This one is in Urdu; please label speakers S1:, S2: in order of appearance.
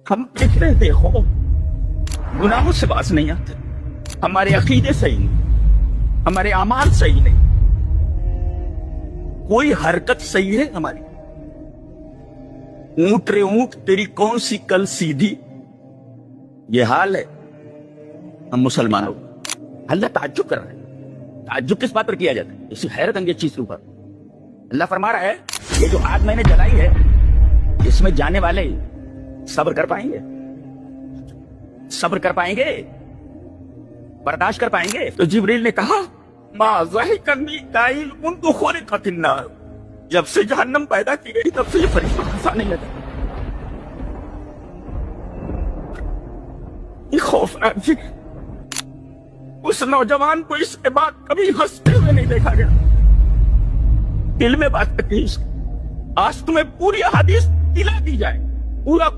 S1: ہم دیکھ رہے دیکھو گناہوں سے باز نہیں آتے, ہمارے عقیدے صحیح نہیں, ہمارے اعمال صحیح نہیں, کوئی حرکت صحیح ہے ہماری. اونٹ رے اونٹ تیری کون سی کل سیدھی, یہ حال ہے ہم مسلمانوں. اللہ تعجب کر رہا ہے. تعجب کس بات پر کیا جاتا ہے؟ اس حیرت انگیز چیز کے اوپر اللہ فرما رہا ہے یہ جو آگ میں نے جلائی ہے اس میں جانے والے صبر کر پائیں گے, صبر کر پائیں گے, برداشت کر پائیں گے؟ تو جبریل نے کہا ما ضحک میکائیل منذ خلقت النار, جب سے جہنم پیدا کی گئی تب سے یہ فرشتہ ہنسانے لگا. یہ خوفناک جی, اس نوجوان کو اس کے بعد کبھی ہنستے ہوئے نہیں دیکھا گیا. دل میں بات رکھی, آج تمہیں پوری حدیث دلا دی جائے, پورا